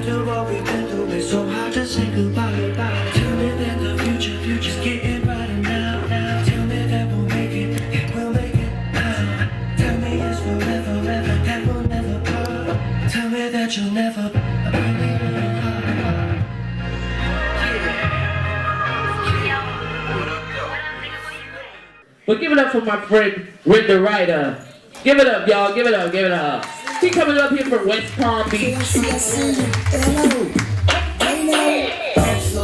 After what we've been through, it's so hard to say goodbye. Tell me that the future's getting brighter now. Tell me that we'll make it, we'll make it now. Tell me it's forever, that we'll never part. Tell me that you'll never break me apart. But give it up for my friend Renda Rida. Give it up, y'all. Give it up. Give it up. He coming up here from West Palm Beach.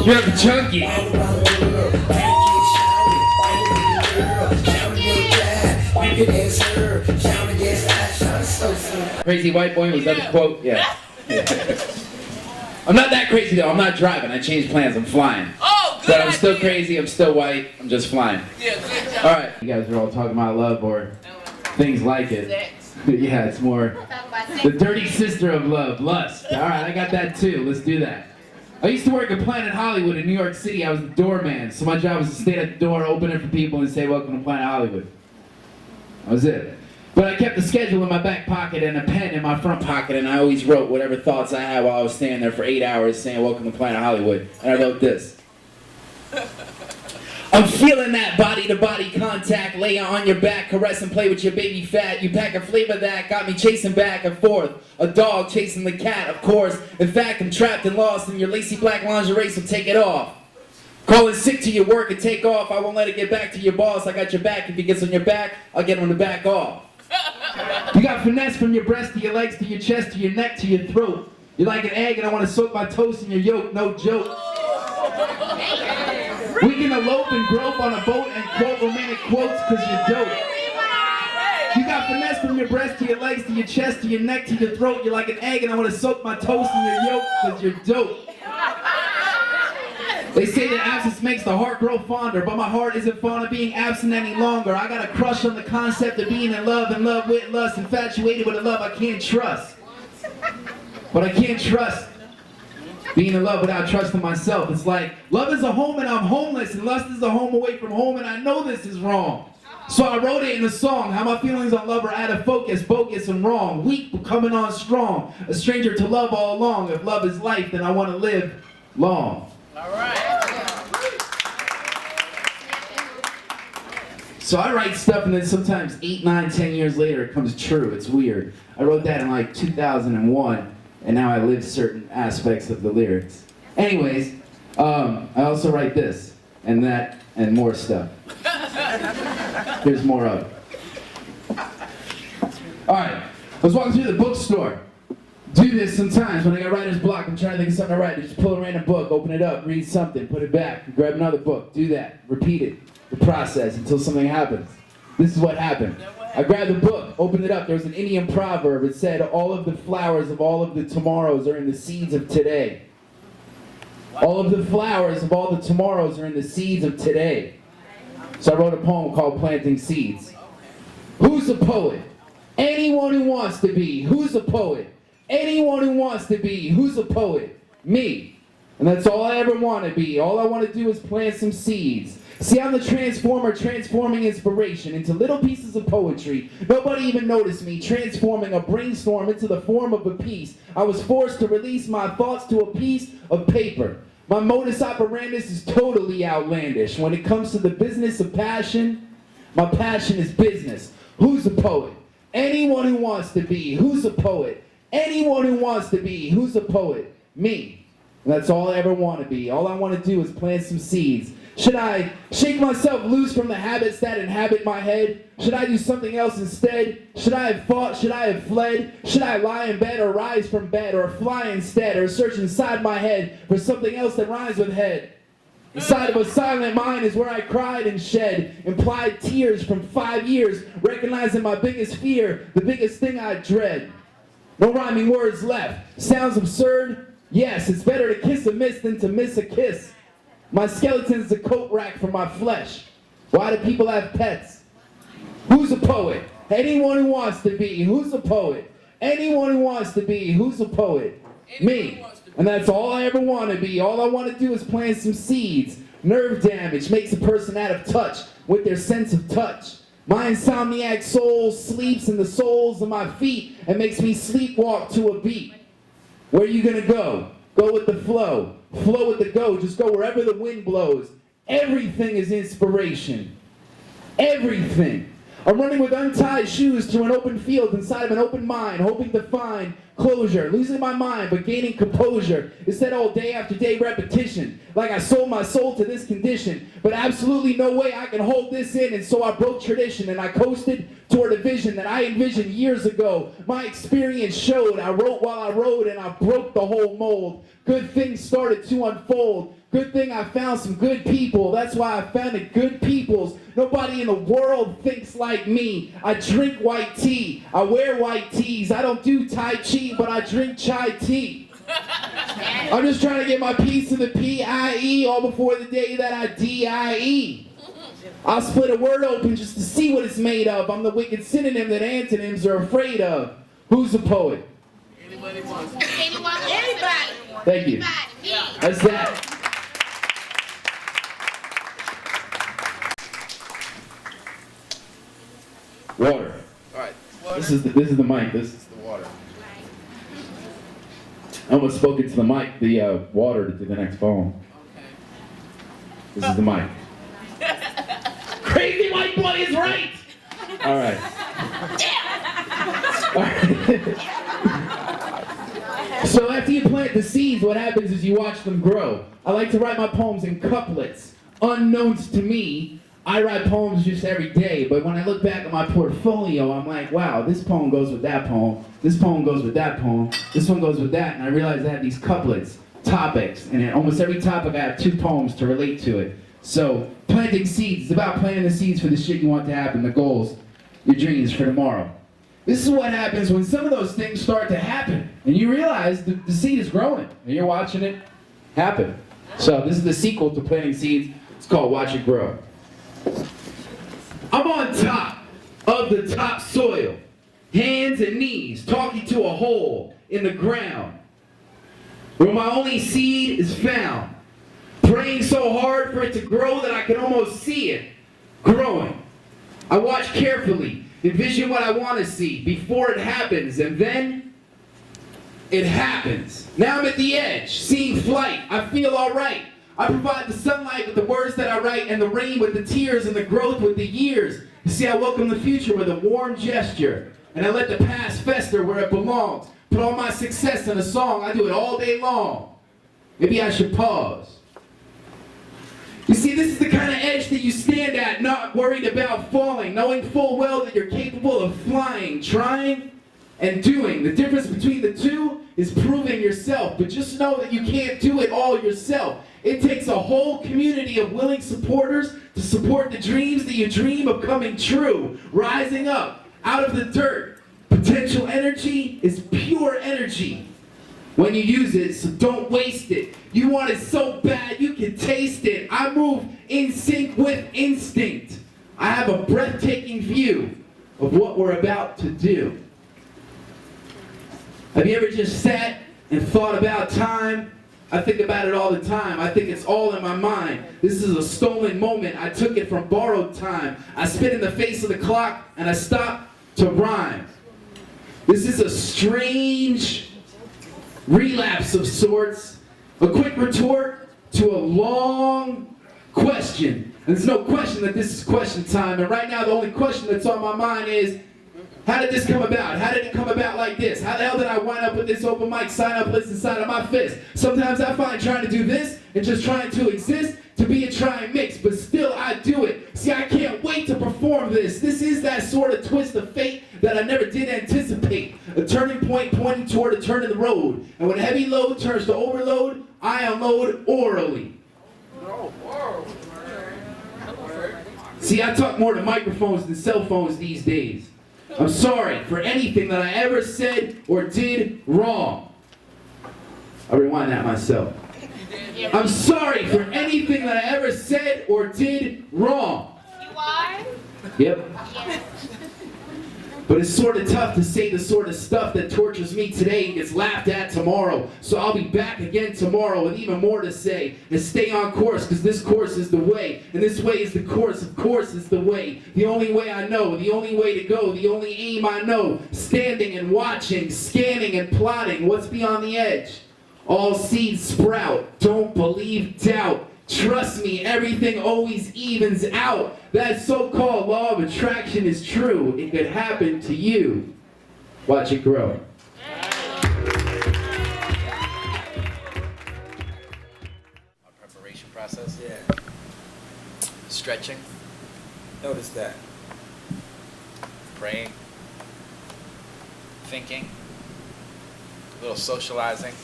You're the chunky. Crazy white boy, was that the quote? Yeah. I'm not that crazy though. I'm not driving. I changed plans. I'm flying. Oh, good. But I'm still crazy. I'm still white. I'm just flying. Yeah, good job. All right. You guys are all talking about love or things like it. Yeah, it's more the dirty sister of love, lust. All right, I got that too. Let's do that. I used to work at Planet Hollywood in New York City. I was the doorman, so my job was to stand at the door, open it for people, and say, "Welcome to Planet Hollywood." That was it. But I kept the schedule in my back pocket and a pen in my front pocket, and I always wrote whatever thoughts I had while I was standing there for 8 hours saying, "Welcome to Planet Hollywood." And I wrote this. I'm feeling that body-to-body contact, lay on your back, caress and play with your baby fat. You pack a flavor that got me chasing back and forth. A dog chasing the cat, of course. In fact, I'm trapped and lost in your lacy black lingerie, so take it off. Call in sick to your work and take off. I won't let it get back to your boss. I got your back. If he gets on your back, I'll get him to back off. You got finesse from your breast to your legs to your chest to your neck to your throat. You're like an egg and I want to soak my toast in your yolk, no joke. We can elope and grope on a boat and quote romantic quotes because you're dope. You got finesse from your breast to your legs to your chest to your neck to your throat. You're like an egg and I want to soak my toast in your yolk because you're dope. They say that absence makes the heart grow fonder, but my heart isn't fond of being absent any longer. I got a crush on the concept of being in love with lust, infatuated with a love I can't trust. But I can't trust being in love without trusting myself. It's like, love is a home and I'm homeless, and lust is a home away from home, and I know this is wrong. So I wrote it in a song, how my feelings on love are out of focus, bogus and wrong. Weak but coming on strong, a stranger to love all along. If love is life, then I want to live long. All right. So I write stuff and then sometimes 8, 9, 10 years later it comes true. It's weird. I wrote that in like 2001. And now I live certain aspects of the lyrics. Anyways, I also write this, and that, and more stuff. Here's more of it. Alright, I was walking through the bookstore. Do this sometimes when I got writer's block. I'm trying to think of something to write. Just pull a random book, open it up, read something, put it back, grab another book. Do that. Repeat it. The process until something happens. This is what happened. I grabbed the book, opened it up. There was an Indian proverb. It said, all of the flowers of all of the tomorrows are in the seeds of today. All of the flowers of all the tomorrows are in the seeds of today. So I wrote a poem called Planting Seeds. Who's a poet? Anyone who wants to be. Who's a poet? Anyone who wants to be. Who's a poet? Me. And that's all I ever want to be. All I want to do is plant some seeds. See, I'm the transformer, transforming inspiration into little pieces of poetry. Nobody even noticed me, transforming a brainstorm into the form of a piece. I was forced to release my thoughts to a piece of paper. My modus operandus is totally outlandish. When it comes to the business of passion, my passion is business. Who's a poet? Anyone who wants to be. Who's a poet? Anyone who wants to be. Who's a poet? Me. And that's all I ever want to be. All I want to do is plant some seeds. Should I shake myself loose from the habits that inhabit my head? Should I do something else instead? Should I have fought? Should I have fled? Should I lie in bed or rise from bed or fly instead or search inside my head for something else that rhymes with head? Inside of a silent mind is where I cried and shed implied tears from 5 years, recognizing my biggest fear, the biggest thing I dread. No rhyming words left. Sounds absurd? Yes, it's better to kiss a miss than to miss a kiss. My skeleton's a coat rack for my flesh. Why do people have pets? Who's a poet? Anyone who wants to be. Who's a poet? Anyone who wants to be. Who's a poet? Me. And that's all I ever want to be. All I want to do is plant some seeds. Nerve damage makes a person out of touch with their sense of touch. My insomniac soul sleeps in the soles of my feet and makes me sleepwalk to a beat. Where are you gonna go? Go with the flow. Flow with the go. Just go wherever the wind blows. Everything is inspiration. Everything. I'm running with untied shoes to an open field inside of an open mind, hoping to find closure, losing my mind but gaining composure. Instead, all day after day repetition, like I sold my soul to this condition, but absolutely no way I can hold this in, and so I broke tradition and I coasted toward a vision that I envisioned years ago. My experience showed, I wrote while I rode and I broke the whole mold. Good things started to unfold. Good thing I found some good people. That's why I founded Good Peoples. Nobody in the world thinks like me. I drink white tea. I wear white tees. I don't do Tai Chi, but I drink chai tea. I'm just trying to get my piece of the P-I-E all before the day that I D-I-E. I'll split a word open just to see what it's made of. I'm the wicked synonym that antonyms are afraid of. Who's a poet? Anybody wants. Anybody. Thank you. That's that. Water. All right. This is the mic. This is the water. I almost spoke into the mic, the water to do the next poem. Okay. This is the mic. Crazy white boy is right. All right. All right. So after you plant the seeds, what happens is you watch them grow. I like to write my poems in couplets. Unknowns to me, I write poems just every day, but when I look back at my portfolio, I'm like, wow, this poem goes with that poem, this poem goes with that poem, this one goes with that, and I realize I have these couplets, topics, and in almost every topic I have 2 poems to relate to it. So, planting seeds, it's about planting the seeds for the shit you want to happen, the goals, your dreams for tomorrow. This is what happens when some of those things start to happen, and you realize the seed is growing, and you're watching it happen. So this is the sequel to planting seeds. It's called Watch It Grow. I'm on top of the topsoil, hands and knees, talking to a hole in the ground, where my only seed is found, praying so hard for it to grow that I can almost see it growing. I watch carefully, envision what I want to see before it happens, and then it happens. Now I'm at the edge, seeing flight. I feel all right. I provide the sunlight with the words that I write, and the rain with the tears, and the growth with the years. You see, I welcome the future with a warm gesture, and I let the past fester where it belongs. Put all my success in a song. I do it all day long. Maybe I should pause. You see, this is the kind of edge that you stand at, not worried about falling, knowing full well that you're capable of flying, trying, and doing. The difference between the two is proving yourself, but just know that you can't do it all yourself. It takes a whole community of willing supporters to support the dreams that you dream of coming true, rising up out of the dirt. Potential energy is pure energy when you use it, so don't waste it. You want it so bad you can taste it. I move in sync with instinct. I have a breathtaking view of what we're about to do. Have you ever just sat and thought about time? I think about it all the time. I think it's all in my mind. This is a stolen moment. I took it from borrowed time. I spit in the face of the clock and I stopped to rhyme. This is a strange relapse of sorts. A quick retort to a long question. And there's no question that this is question time. And right now the only question that's on my mind is, how did this come about? How did it come about like this? How the hell did I wind up with this open mic sign-up list inside of my fist? Sometimes I find trying to do this and just trying to exist to be a trying mix, but still I do it. See, I can't wait to perform this. This is that sort of twist of fate that I never did anticipate. A turning point pointing toward a turn in the road. And when heavy load turns to overload, I unload orally. See, I talk more to microphones than cell phones these days. I'm sorry for anything that I ever said or did wrong. I'll rewind that myself. I'm sorry for anything that I ever said or did wrong. You are? Yep. Yes. But it's sort of tough to say the sort of stuff that tortures me today and gets laughed at tomorrow. So I'll be back again tomorrow with even more to say. And stay on course, because this course is the way. And this way is the course, of course is the way. The only way I know, the only way to go, the only aim I know. Standing and watching, scanning and plotting what's beyond the edge. All seeds sprout, don't believe doubt. Trust me, everything always evens out. That so-called law of attraction is true. It could happen to you. Watch it grow. Our preparation process, Yeah, stretching, notice that. praying, thinking, a little socializing,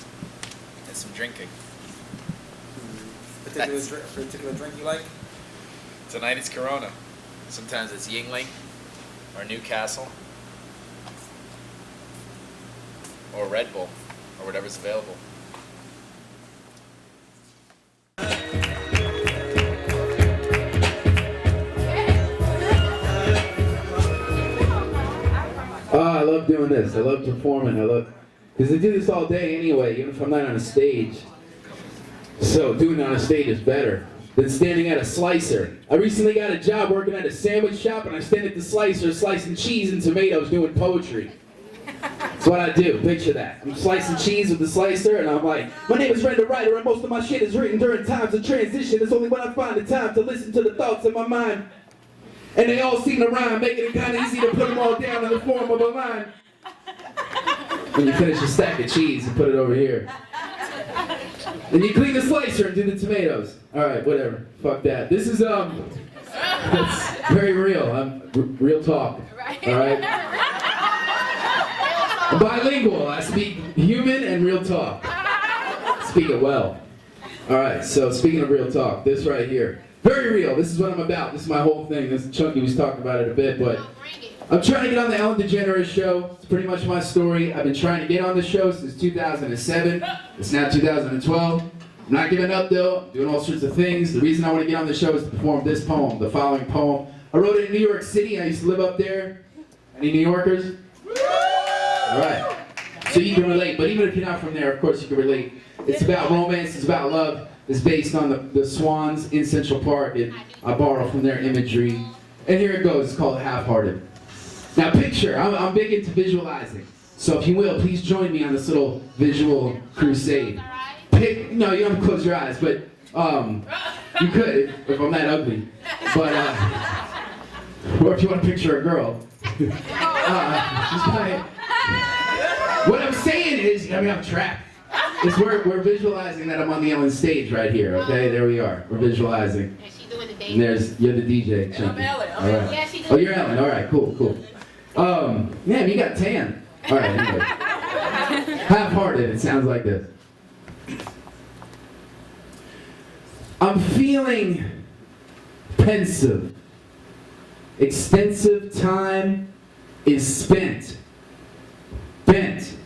and some drinking. Particular drink you like? Tonight it's Corona. Sometimes it's Yingling or Newcastle or Red Bull or whatever's available. Oh, I love doing this. I love performing. Because I do this all day anyway, even if I'm not on a stage. So doing it on a stage is better than standing at a slicer. I recently got a job working at a sandwich shop, and I stand at the slicer slicing cheese and tomatoes doing poetry. That's what I do. Picture that. I'm slicing cheese with the slicer, and I'm like, my name is Renda Writer, and most of my shit is written during times of transition. It's only when I find the time to listen to the thoughts in my mind. And they all seem to rhyme, making it kind of easy to put them all down in the form of a line. When you finish a stack of cheese, you put it over here. Then you clean the slicer and do the tomatoes. Alright, whatever. Fuck that. This is, that's very real. Real talk. Alright? I'm bilingual. I speak human and real talk. Speak it well. Alright, so speaking of real talk, this right here. Very real. This is what I'm about. This is my whole thing. This Chunky was talking about it a bit, but I'm trying to get on the Ellen DeGeneres show. It's pretty much my story. I've been trying to get on the show since 2007. It's now 2012. I'm not giving up though. I'm doing all sorts of things. The reason I want to get on the show is to perform this poem, the following poem. I wrote it in New York City. I used to live up there. Any New Yorkers? All right. So you can relate, but even if you're not from there, of course you can relate. It's about romance. It's about love. It's based on the swans in Central Park. I borrow from their imagery. And here it goes. It's called Halfhearted. Now picture, I'm big into visualizing. So if you will, please join me on this little visual crusade. No, you don't have to close your eyes, but you could if I'm that ugly. But, or if you want to picture a girl. What I'm saying is, I mean, I'm trapped. Is we're visualizing that I'm on the Ellen stage right here, okay? There we are. We're visualizing. And she doing the dance. And you're the DJ. Chunky. I'm Ellen. All right. Yeah, she doing Oh, you're Ellen. All right, cool. Man, you got tan. All right, anyway. Half-hearted, it sounds like this. I'm feeling pensive. Extensive time is spent. Bent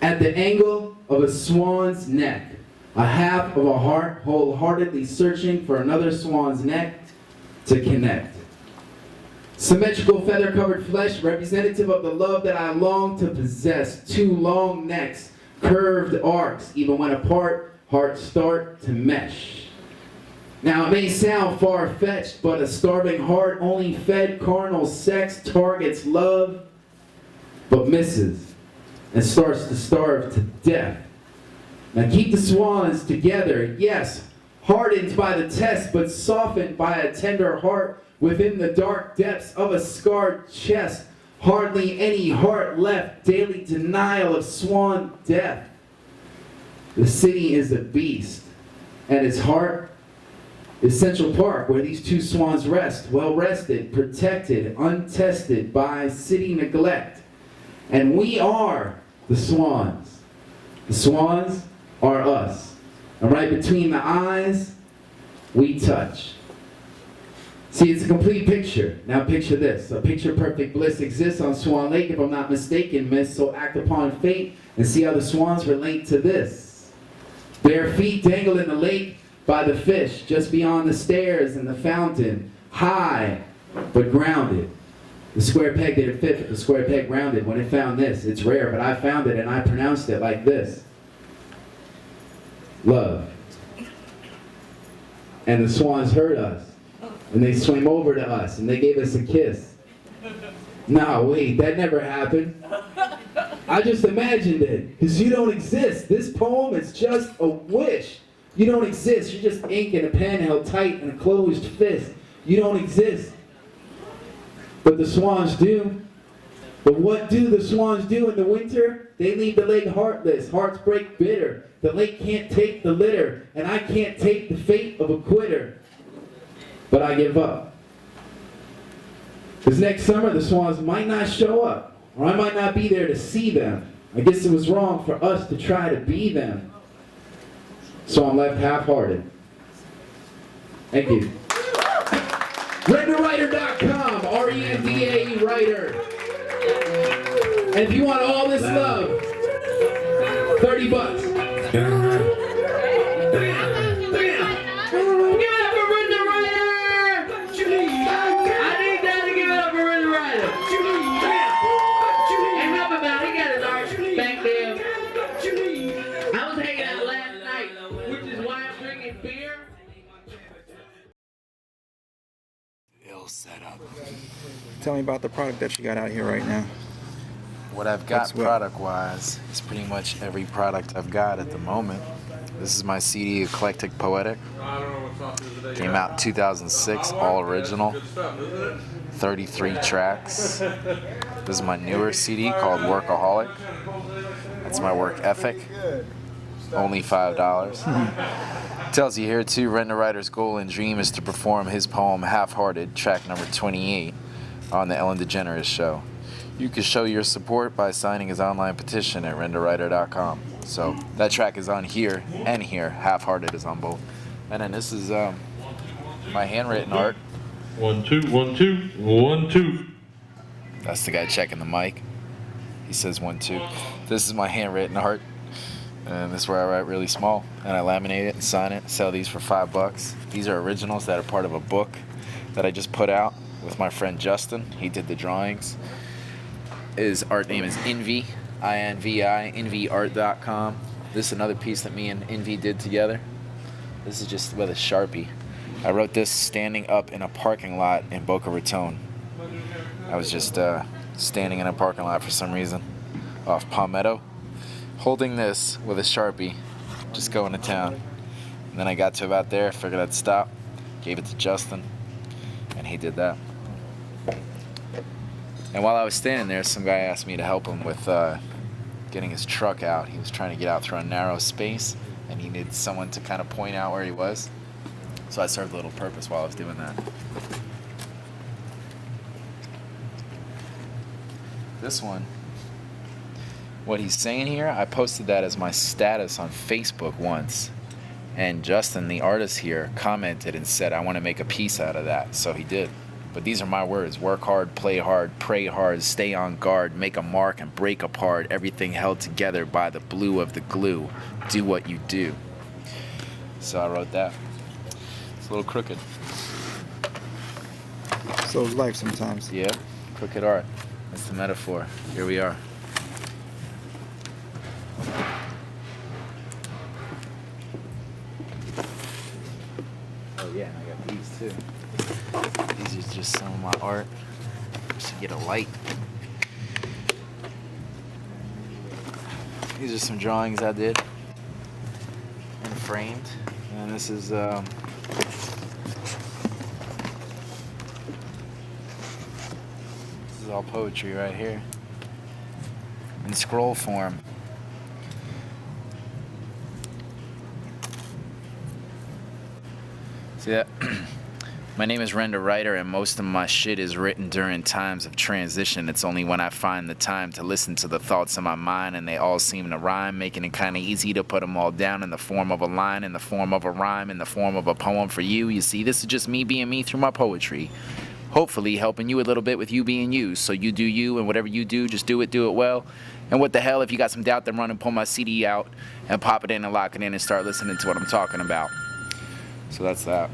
at the angle of a swan's neck. A half of a heart wholeheartedly searching for another swan's neck to connect. Symmetrical feather-covered flesh, representative of the love that I long to possess. Two long necks, curved arcs, even when apart, hearts start to mesh. Now it may sound far-fetched, but a starving heart only fed carnal sex targets love, but misses, and starts to starve to death. Now keep the swans together, yes, hardened by the test, but softened by a tender heart within the dark depths of a scarred chest. Hardly any heart left, daily denial of swan death. The city is a beast, and its heart is Central Park, where these two swans rest, well rested, protected, untested by city neglect. And we are the swans. The swans are us. And right between the eyes, we touch. See, it's a complete picture. Now picture this. A picture-perfect bliss exists on Swan Lake, if I'm not mistaken, miss. So act upon fate and see how the swans relate to this. Bare feet dangle in the lake by the fish, just beyond the stairs and the fountain. High, but grounded. The square peg didn't fit, but the square peg rounded when it found this. It's rare, but I found it and I pronounced it like this. Love. And the swans heard us. And they swam over to us and they gave us a kiss. No, wait, that never happened. I just imagined it, because you don't exist. This poem is just a wish. You don't exist. You're just ink and a pen held tight in a closed fist. You don't exist. But the swans do. But what do the swans do in the winter? They leave the lake heartless. Hearts break bitter. The lake can't take the litter, and I can't take the fate of a quitter. But I give up. Because next summer the swans might not show up, or I might not be there to see them. I guess it was wrong for us to try to be them. So I'm left half-hearted. Thank you. RendaWriter.com, R-E-N-D-A-E writer. And if you want all this love, $30. Setup. Tell me about the product that you got out here right now. What I've got What's what? product-wise is pretty much every product I've got at the moment. This is my CD, Eclectic Poetic. Came out in 2006, all original. 33 tracks. This is my newer CD called Workaholic. That's my work ethic. Only $5. Tells you here too, Renda Writer's goal and dream is to perform his poem Halfhearted, track number 28, on the Ellen DeGeneres Show. You can show your support by signing his online petition at RendaWriter.com. So that track is on here and here. Halfhearted is on both. And then this is my handwritten art. 1 2 1 2 1 2. That's the guy checking the mic. He says 1 2. This is my handwritten art. And this is where I write really small, and I laminate it and sign it, sell these for $5. These are originals that are part of a book that I just put out with my friend Justin. He did the drawings. His art name is Envy, I-N-V-I, envyart.com. This is another piece that me and Envy did together. This is just with a Sharpie. I wrote this standing up in a parking lot in Boca Raton. I was just standing in a parking lot for some reason off Palmetto, holding this with a Sharpie, just going to town. And then I got to about there, figured I'd stop, gave it to Justin, and he did that. And while I was standing there, some guy asked me to help him with getting his truck out. He was trying to get out through a narrow space, and he needed someone to kind of point out where he was. So I served a little purpose while I was doing that. This one, what he's saying here, I posted that as my status on Facebook once, and Justin, the artist here, commented and said, I want to make a piece out of that. So he did. But these are my words: work hard, play hard, pray hard, stay on guard, make a mark and break apart, everything held together by the blue of the glue, do what you do. So I wrote that. It's a little crooked. So is life sometimes. Yeah, crooked art. That's the metaphor. Here we are. Oh yeah, and I got these too. These are just some of my art. Just to get a light. These are some drawings I did and framed. And this is all poetry right here in scroll form. See that? My name is Renda Writer, and most of my shit is written during times of transition. It's only when I find the time to listen to the thoughts in my mind, and they all seem to rhyme, making it kind of easy to put them all down in the form of a line, in the form of a rhyme, in the form of a poem for you. You see, this is just me being me through my poetry. Hopefully helping you a little bit with you being you. So you do you, and whatever you do, just do it well. And what the hell, if you got some doubt, then run and pull my CD out and pop it in and lock it in and start listening to what I'm talking about. So that's that.